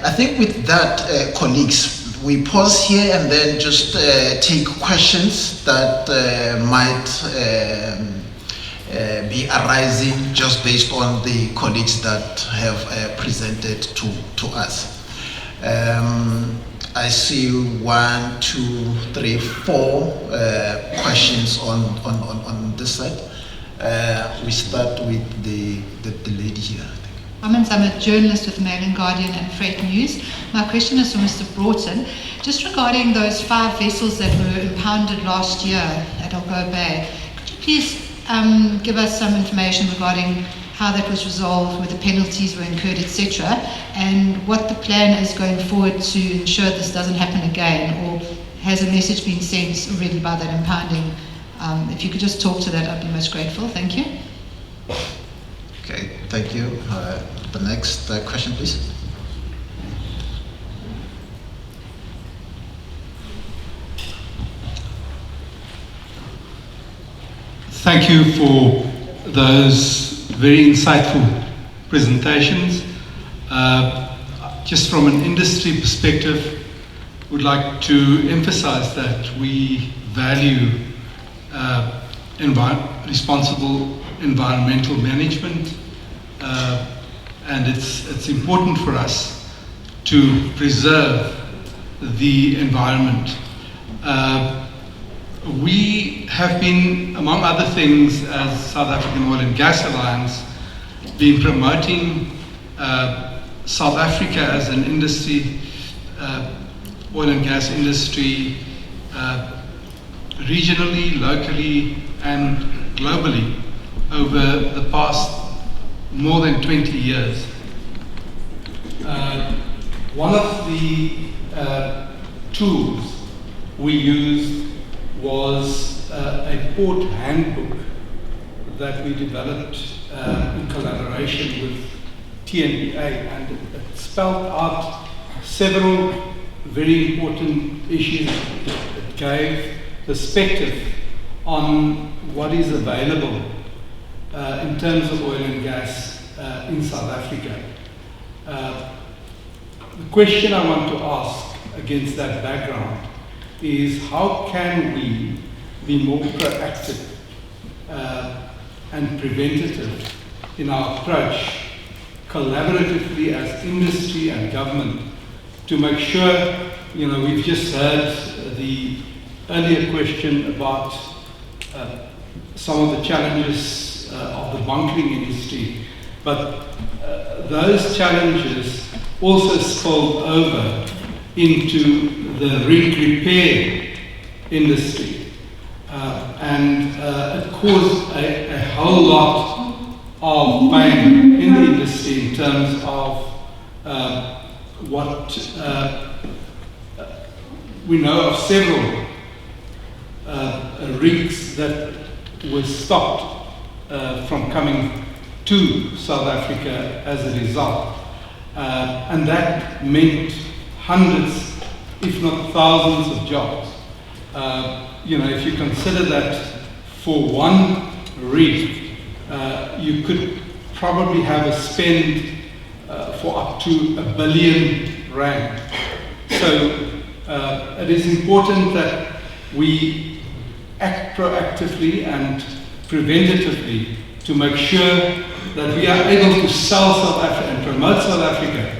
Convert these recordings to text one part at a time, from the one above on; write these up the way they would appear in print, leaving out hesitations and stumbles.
I think with that, colleagues, we pause here and then just take questions that might be arising just based on the colleagues that have presented to us. I see 1, 2, 3, 4 questions on this side. We start with the lady here. I'm a journalist with the Mail and Guardian and Freight News. My question is for Mr. Broughton. Just regarding those 5 vessels that were impounded last year at Algoa Bay, could you please give us some information regarding how that was resolved, whether penalties were incurred, etc., and what the plan is going forward to ensure this doesn't happen again, or has a message been sent already by that impounding? If you could just talk to that, I'd be most grateful. Thank you. Okay, thank you. The next question, please. Thank you for those very insightful presentations. Just from an industry perspective, would like to emphasize that we value responsible environmental management, and it's important for us to preserve the environment. We have been, among other things, as South African Oil and Gas Alliance, been promoting South Africa as an industry, oil and gas industry, regionally, locally, and globally over the past more than 20 years. One of the tools we used was a port handbook that we developed in collaboration with TNPA, and it spelled out several very important issues. It gave perspective on what is available in terms of oil and gas in South Africa. The question I want to ask against that background is, how can we be more proactive and preventative in our approach, collaboratively as industry and government, to make sure, we've just heard the earlier question about some of the challenges of the bunkering industry, but those challenges also spilled over into the rig repair industry, and it caused a whole lot of pain in the industry in terms of what we know of several rigs that were stopped from coming to South Africa as a result. And that meant hundreds, if not thousands of jobs. If you consider that for one rig, you could probably have a spend for up to R1 billion. So it is important that we act proactively and preventatively to make sure that we are able to sell South Africa and promote South Africa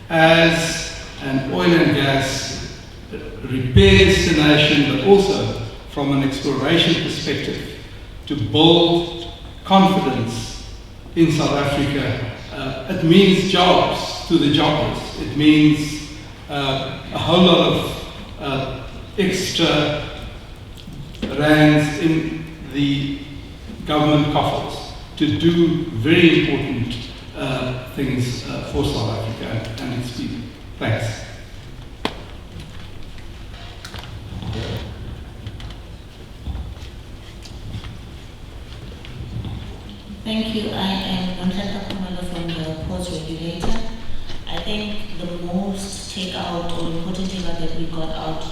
as an oil and gas repair destination, but also from an exploration perspective, to build confidence in South Africa. It means jobs to the jobless. It means a whole lot of extra rands in the government coffers to do very important things for South Africa and its people. Thanks. Thank you. I am Montana Kumalo from the Ports Regulator. I think the most takeout or important takeout that we got out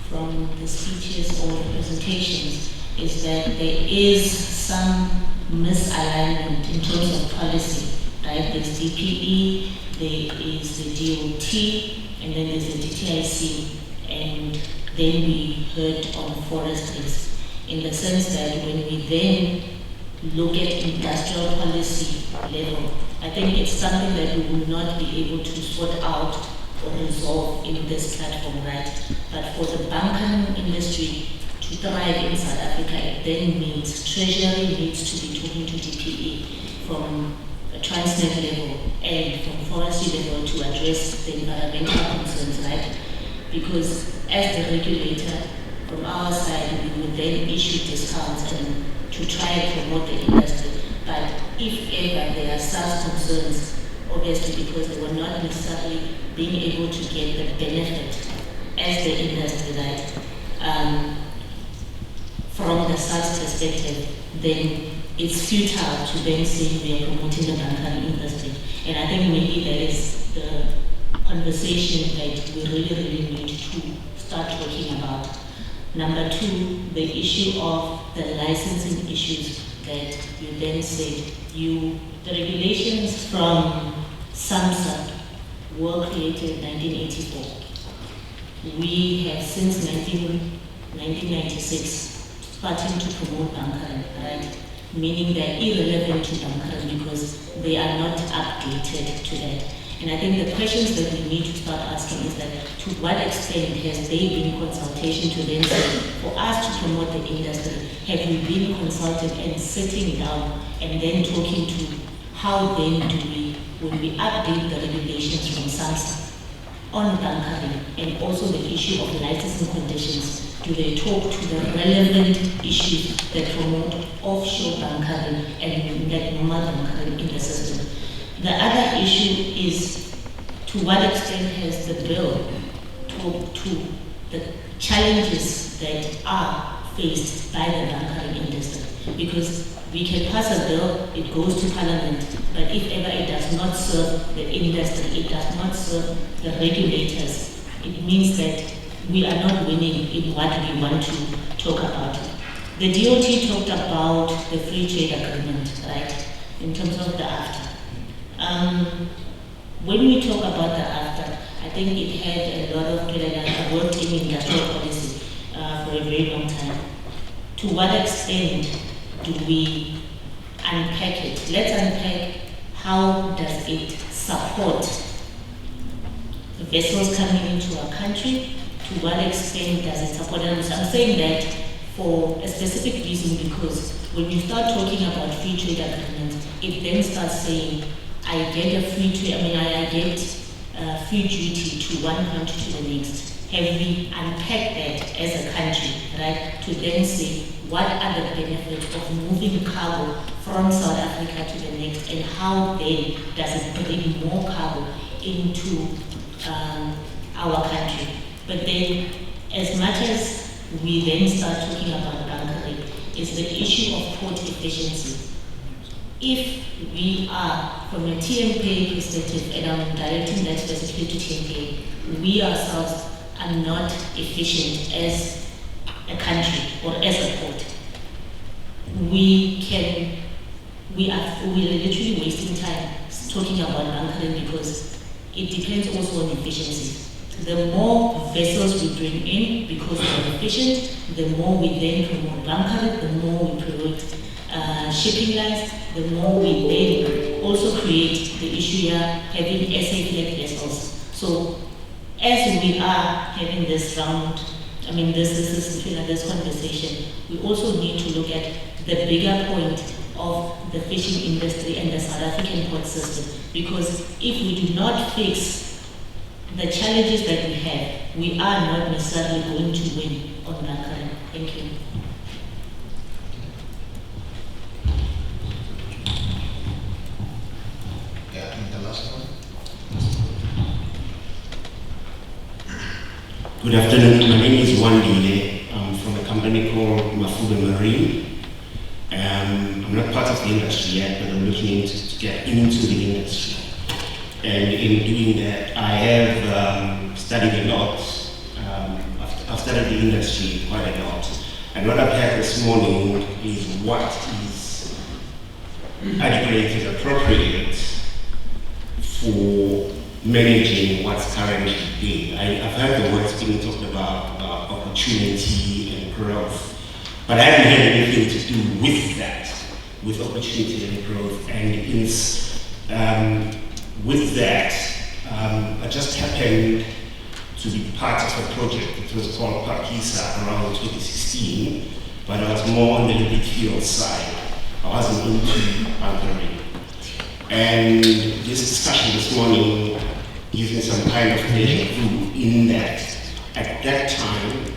from the speeches or the presentations is that there is some misalignment in terms of policy, right? There's DPE, there is the DOT, and then there's the DTIC, and then we heard on forestries, in the sense that when we then look at industrial policy level, I think it's something that we will not be able to sort out or resolve in this platform, right? But for the banking industry to thrive in South Africa, it then means Treasury needs to be talking to DPE from a Transnet level and from forestry level to address the environmental concerns, right? Because as the regulator, from our side, we would then issue discounts and to try and promote the industry. But if ever there are such concerns, obviously because they were not necessarily being able to get the benefit as the industry, right? From the SARS perspective, then it's futile to then say we are promoting the banking industry. And I think maybe that is the conversation that we really need to start talking about. Number two, the issue of the licensing issues that you then said. The regulations from SAMSA were created in 1984. We have since 1996 starting to promote bunkering, right? Meaning they're irrelevant to bunkering because they are not updated to that. And I think the questions that we need to start asking is that to what extent has there been consultation to them say, for us to promote the industry, have we been consulted and sitting down and then talking to how then do we, when we update the regulations from SAMSA on bunkering and also the issue of licensing conditions, do they talk to the relevant issues that promote offshore bunkering and that normal bunkering in the system? The other issue is to what extent has the bill talked to the challenges that are faced by the bunkering industry? Because we can pass a bill, it goes to Parliament, but if ever it does not serve the industry, it does not serve the regulators, it means that we are not winning in what we want to talk about. The DOT talked about the free trade agreement, right, in terms of the AFTA. When we talk about the AFTA, I think it had a lot of, I worked in industrial policy for a very long time. To what extent do we unpack it? Let's unpack how does it support vessels coming into our country? To what extent does it support them? So I'm saying that for a specific reason, because when you start talking about free trade agreements, it then starts saying, I get a free trade, I get free duty to one country to the next. Have we unpacked that as a country, right? To then say, what are the benefits of moving cargo from South Africa to the next, and how then does it bring more cargo into our country? But then, as much as we then start talking about bunkering, is the issue of port efficiency. If we are, from a TMK perspective, and I'm directing that specifically to TMK, we ourselves are not efficient as a country or as a port. We are literally wasting time talking about bunkering because it depends also on efficiency. The more vessels we bring in because we're efficient, the more we then promote bunkering, the more we promote shipping lines, the more we then also create the issue here having SA-flag vessels. So as we are having this round, this conversation, we also need to look at the bigger point of the fishing industry and the South African port system. Because if we do not fix the challenges that we have, we are not necessarily going to win on bunkering. Thank you. Yeah, and the last one. Good afternoon. My name is Wandile. I'm from a company called Mafuba Marine. I'm not part of the industry yet, but I'm looking to get into the industry. And in doing that, I have studied a lot. I've studied the industry quite a lot. And what I've heard this morning is what is adequate, is appropriate for managing what's currently there. I've heard the words being talked about opportunity and growth, but I haven't had anything to do with that, with opportunity and growth. And it's with that, I just happened to be part of a project that was called Pakisa around 2016, but I was more on the liquid fuel side. I wasn't into bunkering. And this discussion this morning gives me some kind of deja vu in that at that time,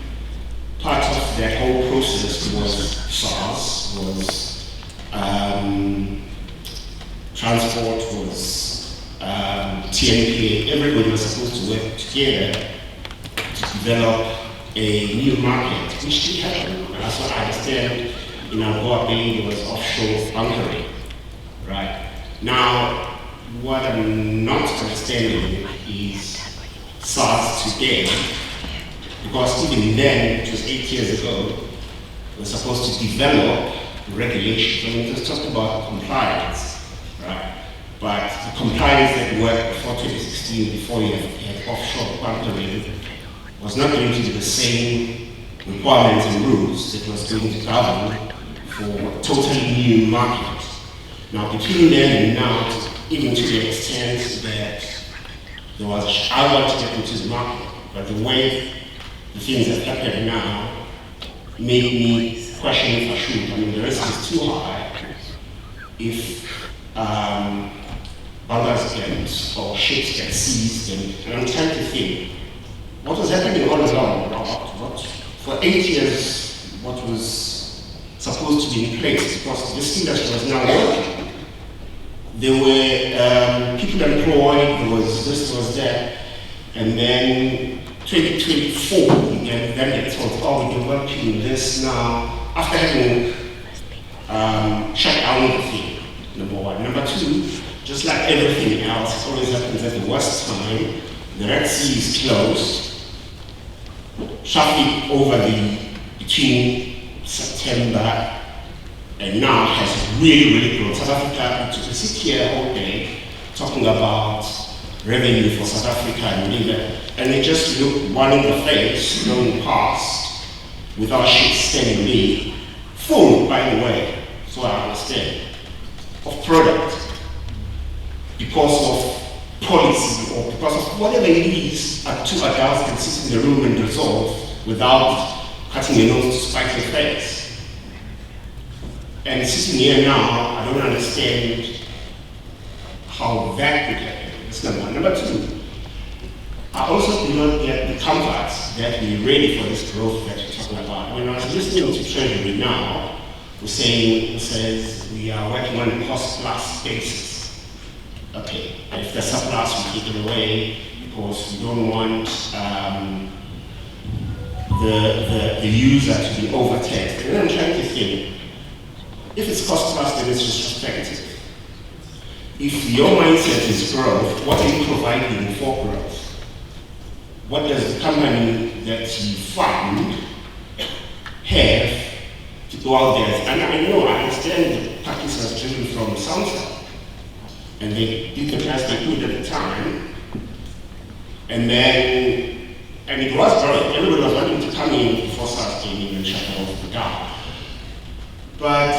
part of that whole process was SARS, was transport, was TNPA. Everybody was supposed to work together to develop a new market, which did happen. As what I understand, in Angola, there was offshore bunkering, right? Now, what I'm not understanding is SARS today, because even then, it was 8 years ago, we're supposed to develop regulations. I mean, let's talk about compliance, right? But the compliance that worked before 2016, before you had offshore bunkering, was not going to be the same requirements and rules that was going to govern for a totally new market. Now, between then and now, even to the extent that there was, I want to get into the market, but the way the things that happen now make me question if I should. I mean, the risk is too high if bunkers or ships get seized, and I'm trying to think, what was happening all along? For 8 years, what was supposed to be in place, because this industry was now working. There were people employed, there was this, there was that, and then 2024, then they told, oh, we're developing this now, after having shut down the thing, number one. Number two, just like everything else, it always happens at the worst time. The Red Sea is closed. Traffic between September and now has really grown. South Africa, to sit here all day talking about revenue for South Africa and they just look one in the face going past with our ships standing there, full, by the way, so I understand, of product because of policy or because of whatever it is, two adults can sit in the room and resolve without cutting your nose to spite your face. And sitting here now, I don't understand how that could happen. That's number one. Number two, I also do not get the comfort that we're ready for this growth that you're talking about. When I was listening to Treasury now, it says we are working on a cost-plus basis. Okay, and if the surplus, we take it away because we don't want the user to be overtaxed. And then I'm trying to think, if it's cost plus, then it's just retrospective. If your mindset is growth, what are you providing for growth? What does the company that you fund have to go out there? And I know, I understand the practice was driven from SAMSA, and they did the best they could at the time, and it was growing. Everybody was wanting to come in before SARS came in and shut off the down. But,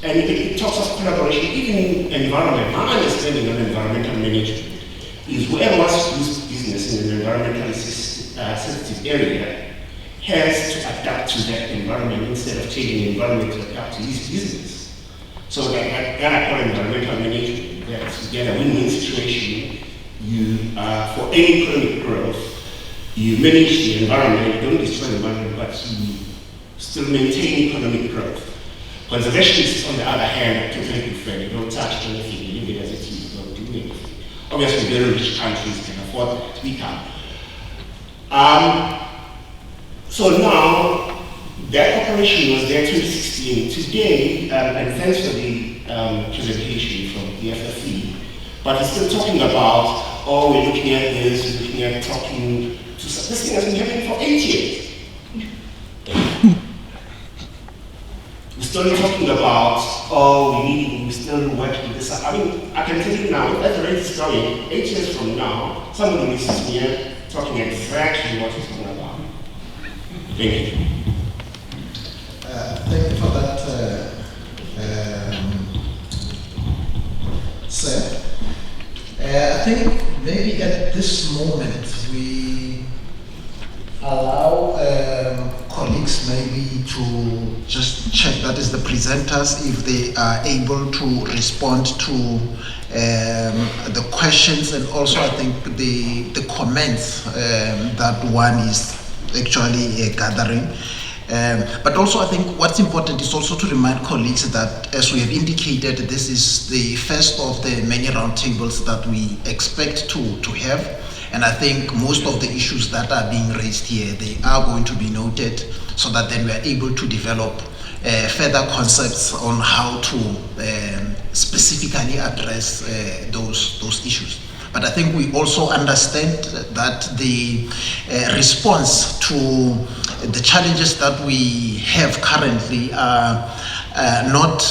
and it talks of collaboration, even environment. My understanding of environmental management is whoever wants to do business in an environmentally sensitive area has to adapt to that environment instead of changing the environment to adapt to his business. So that I call environmental management, that you get a win-win situation. You, for any economic growth, you manage the environment, you don't destroy the environment, but you still maintain economic growth. Conservationists, on the other hand, are totally different. You don't touch anything, you leave it as it is, you don't do anything. Obviously, very rich countries can afford that, we can't. So now, that operation was there 2016. Today, and thanks for the presentation from the FFE, but he's still talking about, oh, we're looking at this, we're looking at talking to this thing has been happening for 8 years. We're still talking about, oh, we still work with this. I mean, I can tell you now, as the rate is going, 8 years from now, somebody will sit here talking exactly what he's talking about. Thank you. Thank you for that, sir. I think maybe at this moment we allow colleagues maybe to just check, that is the presenters, if they are able to respond to the questions, and also I think the comments that one is actually gathering. But also I think what's important is also to remind colleagues that, as we have indicated, this is the first of the many roundtables that we expect to have. And I think most of the issues that are being raised here, they are going to be noted, so that then we are able to develop further concepts on how to specifically address those issues. But I think we also understand that the response to the challenges that we have currently are not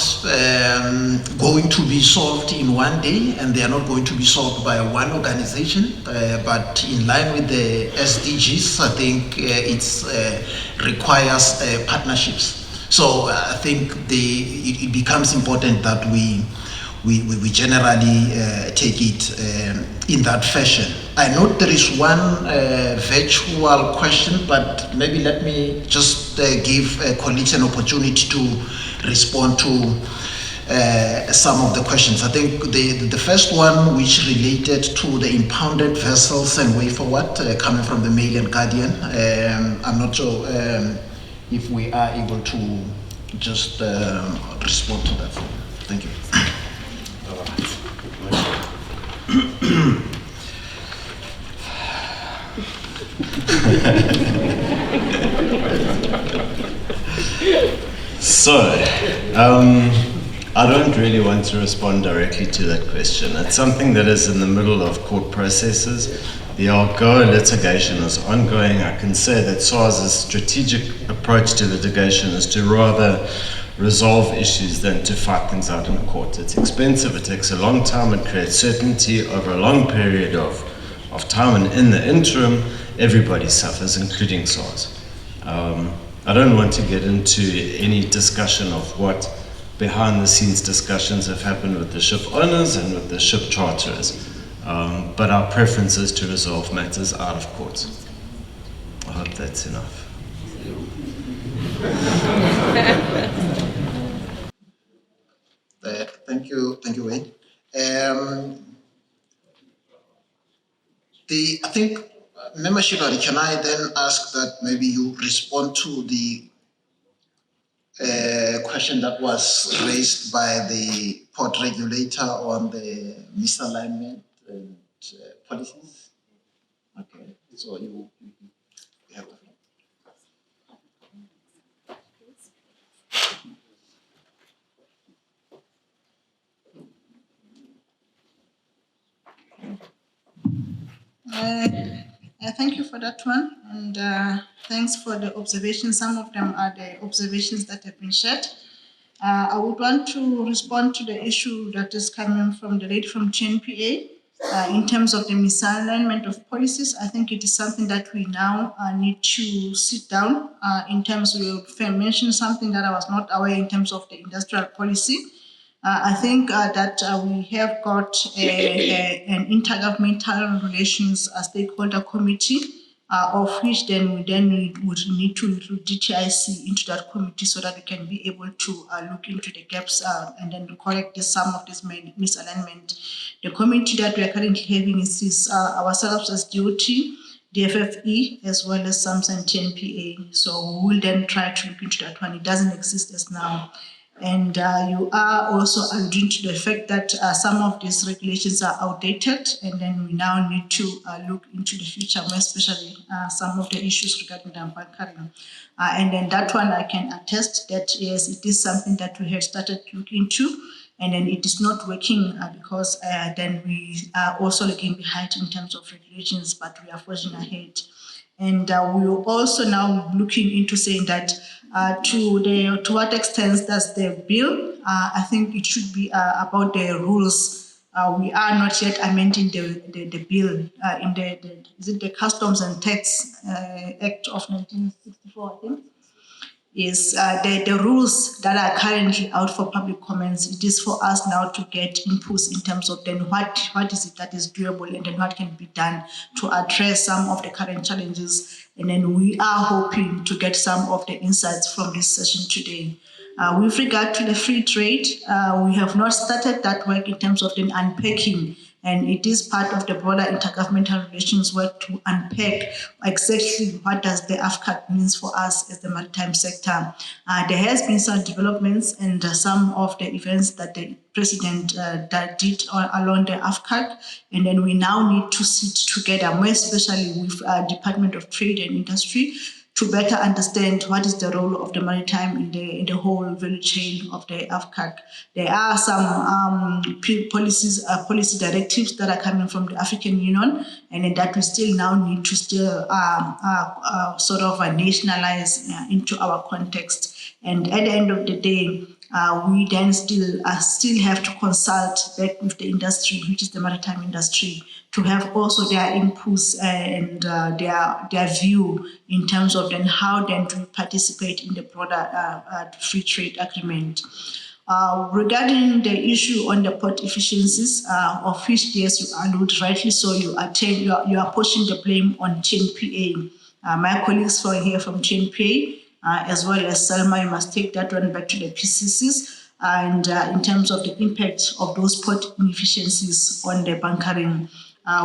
going to be solved in one day, and they are not going to be solved by one organization, but in line with the SDGs, I think it requires partnerships. So I think it becomes important that we generally take it in that fashion. I note there is one virtual question, but maybe let me just give colleagues an opportunity to respond to some of the questions. I think the first one, which related to the impounded vessels and way forward, coming from the Mail and Guardian, I'm not sure if we are able to just respond to that. Thank you. So, I don't really want to respond directly to that question. It's something that is in the middle of court processes. The Algoa litigation is ongoing. I can say that SARS's strategic approach to litigation is to rather resolve issues than to fight things out in court. It's expensive, it takes a long time, it creates certainty over a long period of time, and in the interim, everybody suffers, including SARS. I don't want to get into any discussion of what behind the scenes discussions have happened with the ship owners and with the ship charterers, but our preference is to resolve matters out of court. I hope that's enough. Thank you, Wayne. I think, Member Shibari, can I then ask that maybe you respond to the question that was raised by the port regulator on the misalignment and policies? Okay, so you have the floor. Thank you for that one, and thanks for the observations. Some of them are the observations that have been shared. I would want to respond to the issue that is coming from the lady from TNPA in terms of the misalignment of policies. I think it is something that we now need to sit down in terms of, you mentioned something that I was not aware in terms of the industrial policy. I think that we have got an intergovernmental relations stakeholder committee, of which then we would need to include DTIC into that committee so that we can be able to look into the gaps and then correct some of this misalignment. The committee that we are currently having is ourselves as DOT, the FFE, as well as SAMSA and TNPA. So we will then try to look into that one. It doesn't exist as now. And you are also alluding to the fact that some of these regulations are outdated, and then we now need to look into the future, more especially some of the issues regarding the bunkering. And then that one I can attest that yes, it is something that we have started looking into, and then it is not working because then we are also lagging behind in terms of regulations, but we are forging ahead. And we are also now looking into saying that to what extent does the bill, I think it should be about the rules. We are not yet amending the bill in is it the Customs and Tax Act of 1964, I think. Is the rules that are currently out for public comments. It is for us now to get inputs in terms of then what is it that is doable and then what can be done to address some of the current challenges. And then we are hoping to get some of the insights from this session today. With regard to the free trade, we have not started that work in terms of then unpacking, and it is part of the broader intergovernmental relations work to unpack exactly what does the AFCAC means for us as the maritime sector. There has been some developments and some of the events that the president that did along the AFCAC, and then we now need to sit together, more especially with Department of Trade and Industry, to better understand what is the role of the maritime in the whole value chain of the AFCAC. There are some policy directives that are coming from the African Union, and that we still now need to sort of nationalize into our context. And at the end of the day, we then still have to consult back with the industry, which is the maritime industry, to have also their inputs and their view in terms of then how then to participate in the broader free trade agreement. Regarding the issue on the port efficiencies, of which, yes, you allude rightly so, you are pushing the blame on TNPA. My colleagues here from TNPA, as well as SALMA, you must take that one back to the PCCs, and in terms of the impact of those port inefficiencies on the bunkering.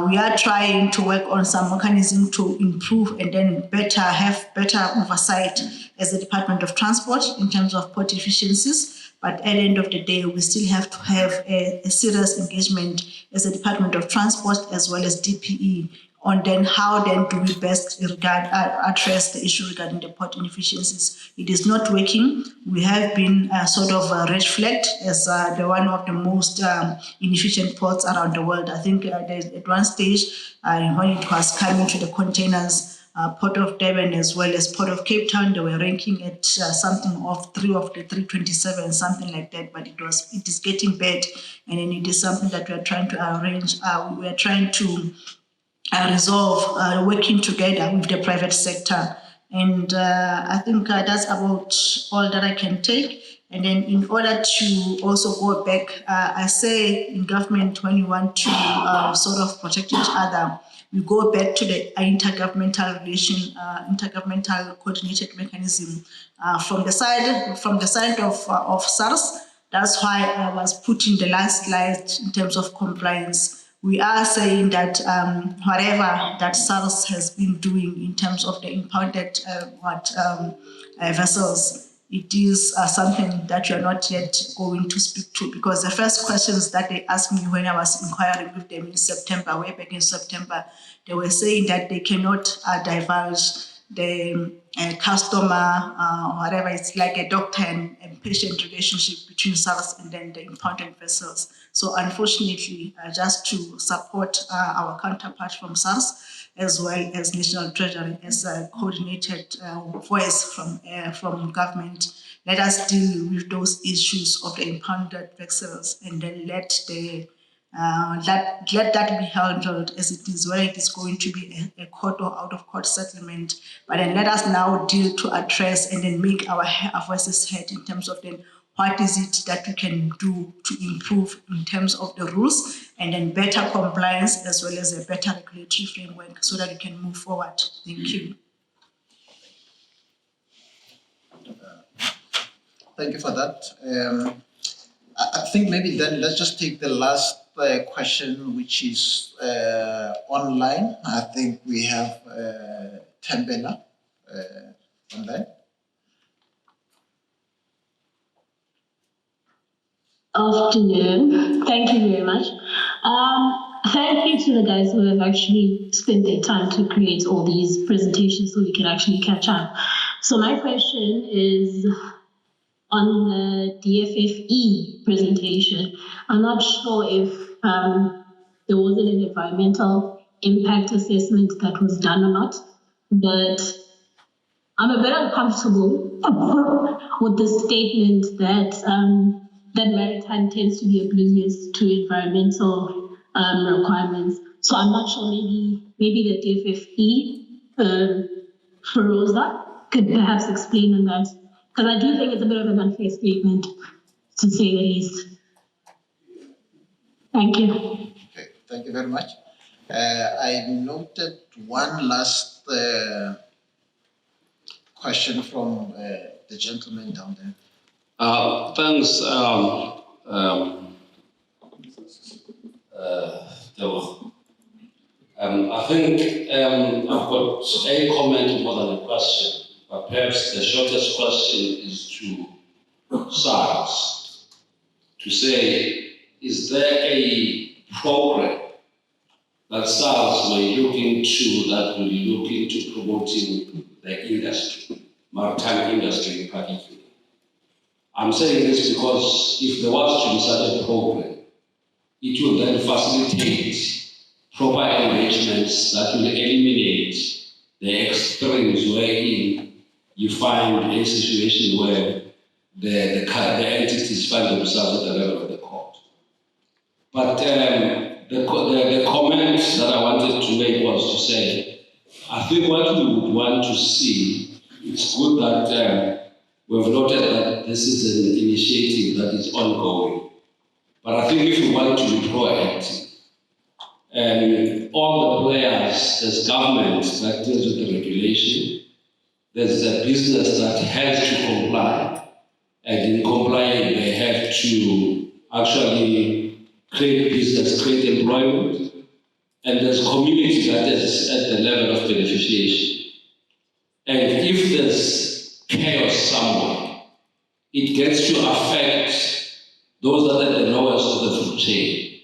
We are trying to work on some mechanism to improve and then have better oversight as the Department of Transport in terms of port efficiencies. But at the end of the day, we still have to have a serious engagement as the Department of Transport as well as DPE on then how then do we best address the issue regarding the port inefficiencies. It is not working. We have been sort of red flagged as the one of the most inefficient ports around the world. I think at one stage when it was coming to the containers, Port of Durban as well as Port of Cape Town, they were ranking at something of 3 of the 327, something like that. But it is getting bad, and then it is something that we are trying to arrange. We are trying to resolve, working together with the private sector. And I think that's about all that I can take. And then in order to also go back, I say in government, when you want to sort of protect each other, we go back to the intergovernmental intergovernmental coordinated mechanism from the side of SARS. That's why I was putting the last slide in terms of compliance. We are saying that whatever that SARS has been doing in terms of the impounded vessels, it is something that you are not yet going to speak to, because the first questions that they asked me when I was inquiring with them in September, way back in September, they were saying that they cannot divulge the customer, whatever, it's like a doctor and patient relationship between SARS and then the impounded vessels. So unfortunately, just to support our counterpart from SARS, as well as National Treasury as a coordinated voice from government, let us deal with those issues of the impounded vessels and then let that be handled as it is, whether it is going to be a court or out of court settlement. But then let us now deal to address and then make our voices heard in terms of then what is it that we can do to improve in terms of the rules and then better compliance as well as a better regulatory framework so that we can move forward. Thank you. Thank you for that. I think maybe then let's just take the last question, which is online. I think we have Tembela online. Afternoon. Thank you very much. Thank you to the guys who have actually spent their time to create all these presentations so we can actually catch up. So my question is on the DFFE presentation. I'm not sure if there was an environmental impact assessment that was done or not. but I'm a bit uncomfortable with the statement that that Maritime tends to be oblivious to environmental requirements. So I'm not sure. Maybe the DFFE, Feroza, could perhaps explain on that, because I do think it's a bit of an unfair statement, to say the least. Thank you. Okay, thank you very much. I noted one last question from the gentleman down there. Thanks, I think I've got a comment more than a question, but perhaps the shortest question is to SARS to say, is there a program that SARS may look into that will look into promoting the industry, maritime industry in particular? I'm saying this because if there was to be such a program, it will then facilitate proper arrangements that will eliminate the extremes wherein you find a situation where the entities find themselves at the level of the court. But the comment that I wanted to make was to say, I think what we would want to see, it's good that we've noted that this is an initiative that is ongoing. But I think if we want to be proactive, all the players, there's government that deals with the regulation, there's a business that has to comply, and in complying they have to actually create business, create employment, and there's community that is at the level of beneficiation. And if there's chaos somewhere, it gets to affect those that are at the lowest of the food chain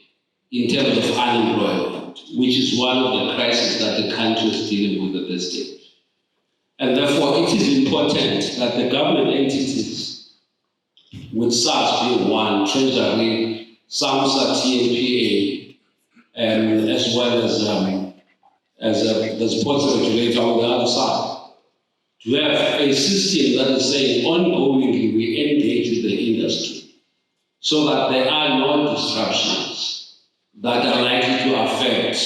in terms of unemployment, which is one of the crises that the country is dealing with at this stage. And therefore, it is important that the government entities, with SARS being one, Treasury, SAMSA, TNPA, as well as the sports regulator on the other side, to have a system that is saying ongoingly we engage with the industry so that there are no disruptions that are likely to affect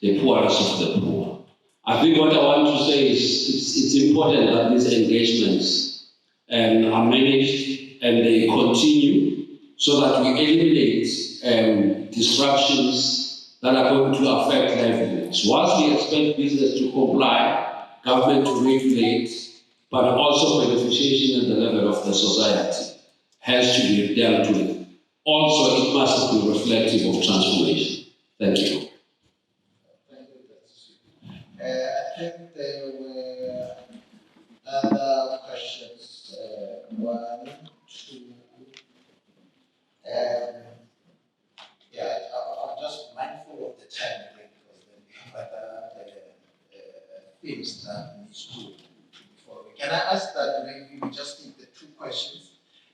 the poorest of the poor. I think what I want to say is it's important that these engagements are managed and they continue so that we eliminate disruptions that are going to affect livelihoods. Whilst we expect business to comply, government to regulate, but also beneficiation at the level of the society has to be dealt with. Also, it must be reflective of transformation. Thank you. Thank you. I think there were other questions. One, two. Yeah, I'm just mindful of the time because then we have other things that needs to be followed. Can I ask that maybe we just take the two questions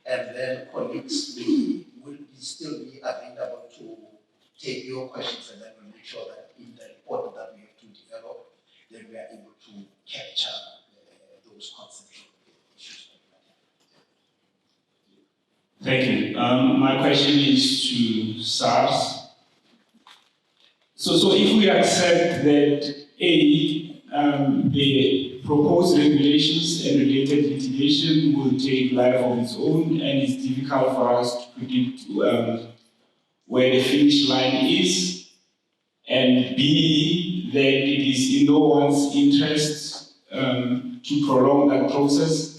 and then colleagues will still be available to take your questions, and then we'll make sure that in the report that we have to develop, then we are able to capture those conceptual issues. Thank you. My question is to SARS. So if we accept that the proposed regulations and related litigation will take life of its own, and it's difficult for us to predict where the finish line is, and B, that it is in no one's interest to prolong that process.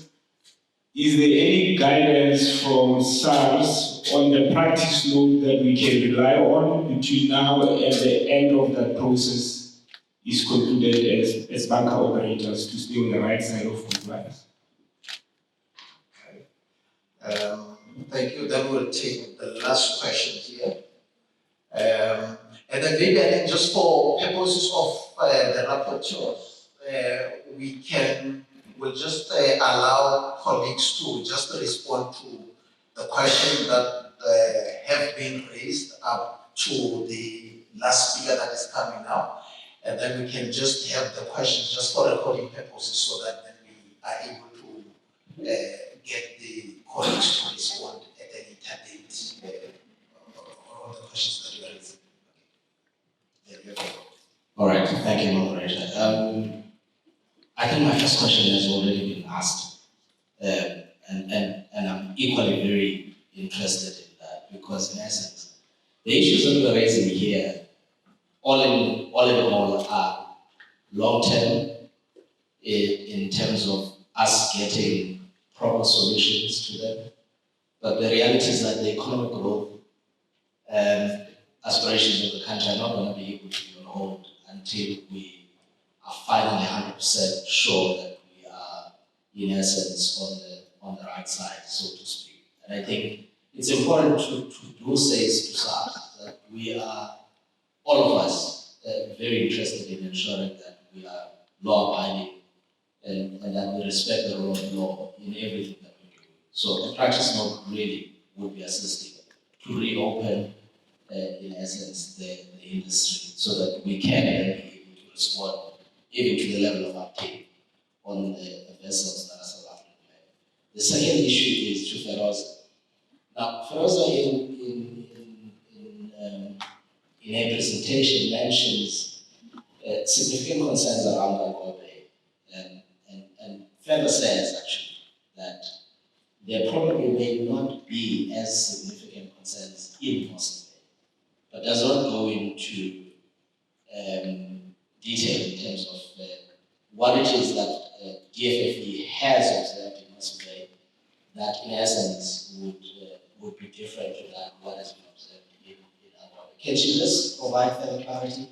Is there any guidance from SARS on the practice note that we can rely on between now and the end of that process is concluded as banker operators to stay on the right side of compliance? Okay. Thank you. Then we'll take the last question here. And then maybe I think just for purposes of the rapporteurs, we'll just allow colleagues to just respond to the questions that have been raised up to the last speaker that is coming now. and then we can just have the questions just for recording purposes so that then we are able to get the colleagues to respond at a later date on the questions that you are raising. Okay. There you go. All right, thank you, moderator. I think my first question has already been asked, and I'm equally very interested in that because, in essence, the issues that we're raising here, all in all, are long-term in terms of us getting proper solutions to them. But the reality is that the economic growth and aspirations of the country are not going to be able to be on hold until we are finally 100% sure that we are, in essence, on the right side, so to speak. And I think it's important to do say to start that we are, all of us, very interested in ensuring that we are law-abiding and that we respect the rule of law in everything that we do. So a practice note really would be assisting to reopen, in essence, the industry so that we can be able to respond even to the level of uptake on the vessels that are South African made. The second issue is to Feroza. Now, Feroza in her presentation mentions significant concerns around Angola Bay, and further says actually that there probably may not be as significant concerns in Mossel Bay, but does not go into detail in terms of what it is that DFFE has observed in Mossel Bay that in essence would be different to that what has been observed in Angola. Can she just provide further clarity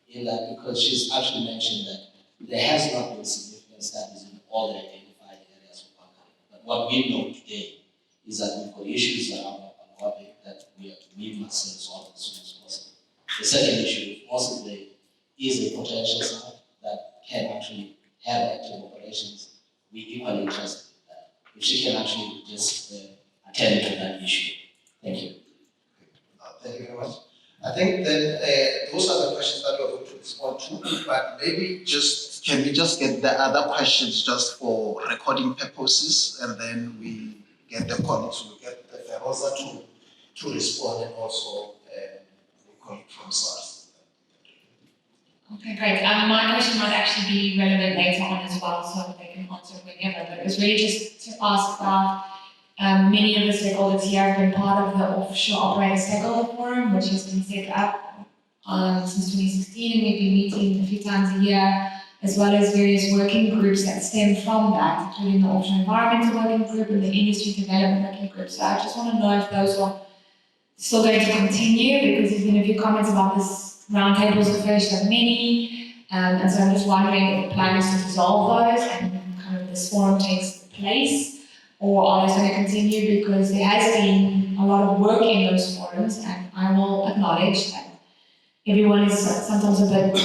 in that, because she's actually mentioned that there has not been significant studies in all the identified areas of Angola. But what we know today is that we've got issues around Angola that we must resolve as soon as possible. The second issue, if Mossel Bay is a potential site that can actually have active operations, we equally interested in that. If she can actually just attend to that issue. Thank you. Thank you very much. I think that those are the questions that we're going to respond to, but maybe can we just get the other questions just for recording purposes, and then we get the colleagues, we get the Feroza to respond, and also the colleague from SARS. Okay, great. My question might actually be relevant later on as well, so they can answer whenever, but it was really just to ask about many of the stakeholders here have been part of the Offshore Operator Stakeholder Forum, which has been set up since 2016, and we've been meeting a few times a year, as well as various working groups that stem from that, including the Offshore Environmental Working Group and the Industry Development Working Group. So I just want to know if those are still going to continue, because there's been a few comments about this roundtables at first of many, and so I'm just wondering if the plan is to dissolve those and kind of this forum takes place, or are they going to continue, because there has been a lot of work in those forums, and I will acknowledge that everyone is sometimes a bit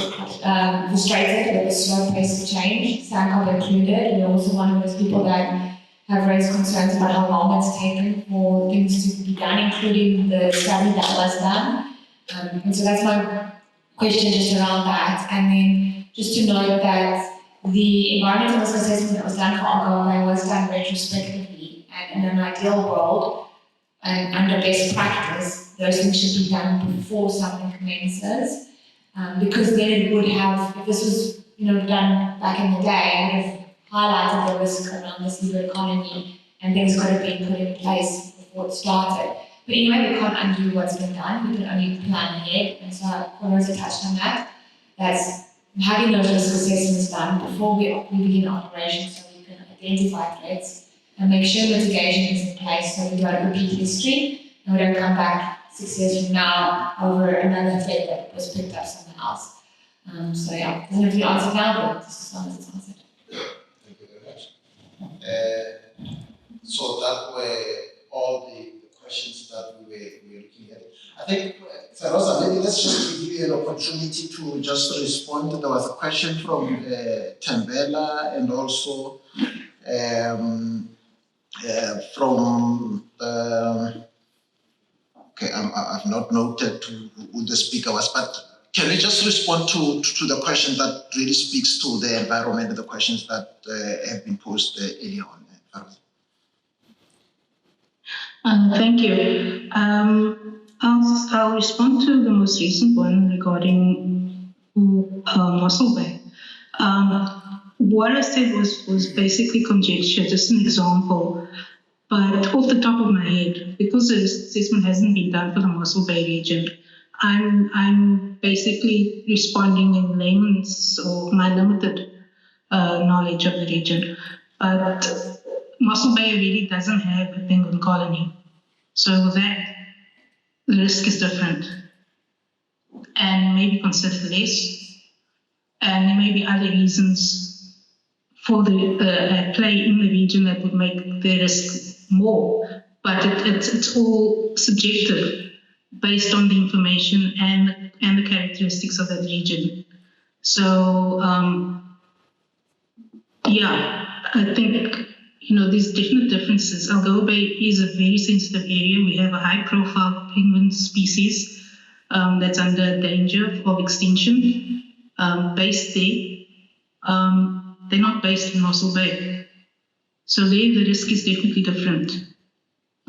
frustrated with the slow pace of change, SAMSA included. We're also one of those people that have raised concerns about how long it's taken for things to be done, including the study that was done. And so that's my question just around that. And then just to note that the environmental risk assessment that was done for Angola was done retrospectively, and in an ideal world and under best practice, those things should be done before something commences, because then it would have, if this was done back in the day, it would have highlighted the risk around the seabed economy, and things could have been put in place before it started. But anyway, we can't undo what's been done, we can only plan ahead, and so Rosa touched on that. That's having those risk assessments done before we begin operations, so we can identify threats and make sure mitigation is in place so we don't repeat history and we don't come back 6 years from now over another threat that was picked up somewhere else. So yeah, doesn't have to be answered now, but just as long as it's answered. Thank you very much. So that were all the questions that we were looking at. I think, Feroza, maybe let's just give you an opportunity to just respond. There was a question from Tembela, and also from, okay, I've not noted who the speaker was, but can we just respond to the question that really speaks to the environment and the questions that have been posed earlier on? Thank you. I'll respond to the most recent one regarding Mossel Bay. What I said was basically conjecture, just an example. But off the top of my head, because the risk assessment hasn't been done for the Mossel Bay region, I'm basically responding in layman's or my limited knowledge of the region. But Mossel Bay really doesn't have a penguin colony. So that the risk is different and maybe considered less. And there may be other reasons for the play in the region that would make the risk more. But it's all subjective based on the information and the characteristics of that region. So, I think, there's definite differences. Algoa Bay is a very sensitive area. We have a high-profile penguin species that's under danger of extinction, based there. They're not based in Mossel Bay. So there, the risk is definitely different,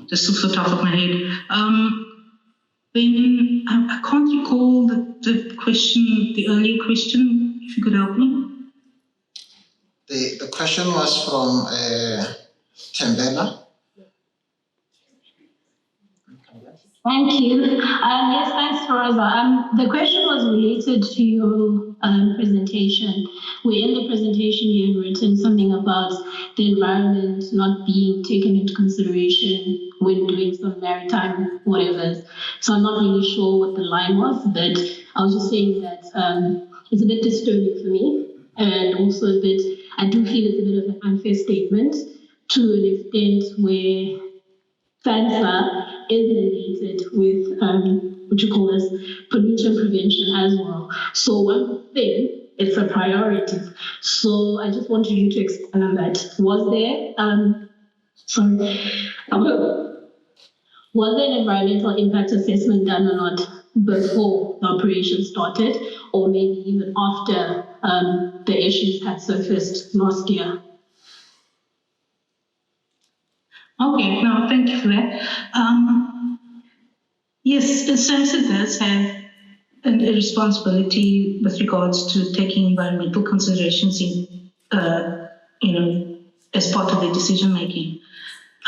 just off the top of my head. Then I can't recall the question, the earlier question, if you could help me. The question was from Tembela. Thank you. Yes, thanks, Rosa. The question was related to your presentation, where in the presentation you had written something about the environment not being taken into consideration when doing some maritime whatevers. So I'm not really sure what the line was, but I was just saying that it's a bit disturbing for me, and also I do feel it's a bit of an unfair statement to an extent where SAMSA is related with pollution prevention as well. So one thing, it's a priority. So I just wanted you to expand on that. Was there an environmental impact assessment done or not before the operation started, or maybe even after the issues had surfaced last year? Okay, no, thank you for that. Yes, SAMSA does have a responsibility with regards to taking environmental considerations in, as part of their decision making.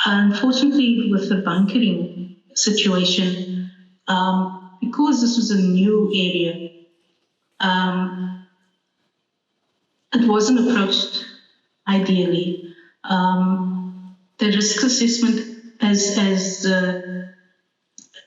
Unfortunately, with the bunkering situation, because this was a new area, it wasn't approached ideally. The risk assessment, as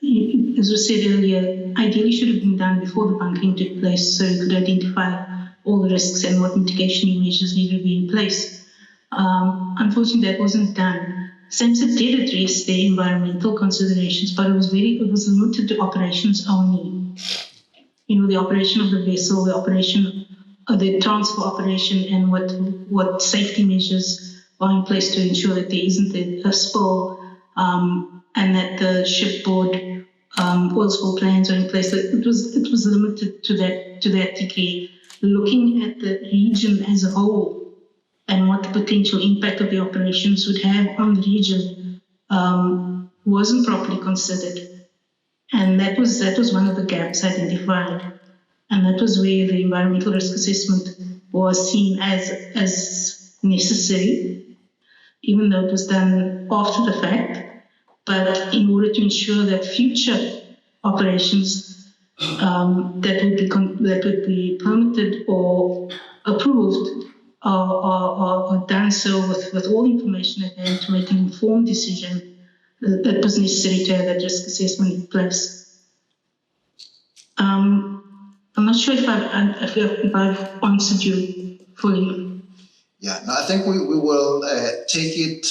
we said earlier, ideally should have been done before the bunkering took place, so you could identify all the risks and what mitigation measures needed to be in place. Unfortunately, that wasn't done. SAMSA did address the environmental considerations, but it was limited to operations only. The operation of the vessel, the transfer operation, and what safety measures are in place to ensure that there isn't a spill, and that the shipboard oil spill plans are in place. It was limited to that degree. Looking at the region as a whole and what the potential impact of the operations would have on the region wasn't properly considered, and that was one of the gaps identified, and that was where the environmental risk assessment was seen as necessary, even though it was done after the fact. But in order to ensure that future operations that would be permitted or approved are done so with all information at hand to make an informed decision, that was necessary to have that risk assessment in place. I'm not sure if I've answered you fully. Yeah, no, I think we will take it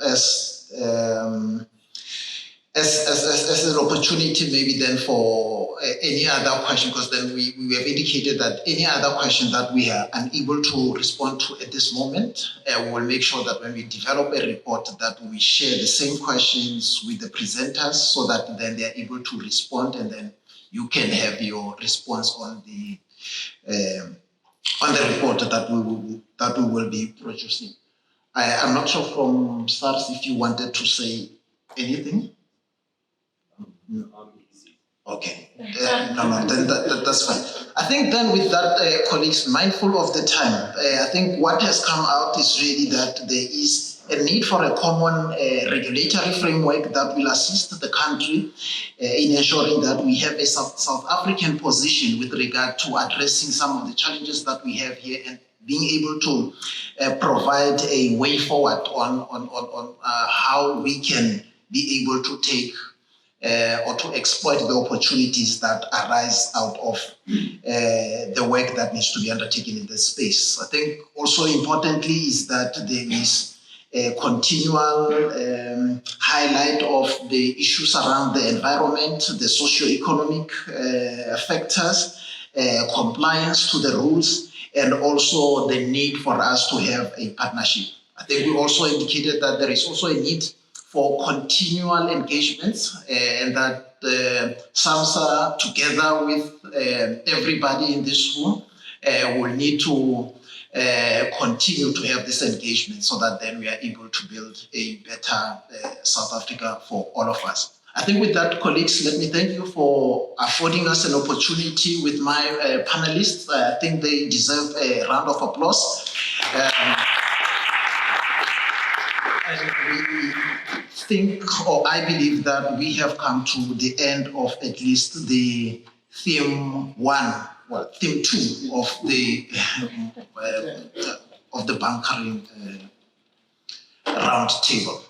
as an opportunity, maybe then for any other question, because then we have indicated that any other question that we are unable to respond to at this moment, we will make sure that when we develop a report that we share the same questions with the presenters, so that then they are able to respond, and then you can have your response on the report that we will be producing. I'm not sure from SARS if you wanted to say anything. Okay, no, then that's fine. I think then with that, colleagues, mindful of the time, I think what has come out is really that there is a need for a common regulatory framework that will assist the country in ensuring that we have a South African position with regard to addressing some of the challenges that we have here and being able to provide a way forward on how we can be able to take or to exploit the opportunities that arise out of the work that needs to be undertaken in this space. I think also importantly is that there is a continual highlight of the issues around the environment, the socio-economic factors, compliance to the rules, and also the need for us to have a partnership. I think we also indicated that there is also a need for continual engagements and that SAMSA, together with everybody in this room, will need to continue to have this engagement so that then we are able to build a better South Africa for all of us. I think with that, colleagues, let me thank you for affording us an opportunity with my panelists. I think they deserve a round of applause. And we think, or I believe that we have come to the end of at least the theme 1, well, theme 2 of the bunkering round table.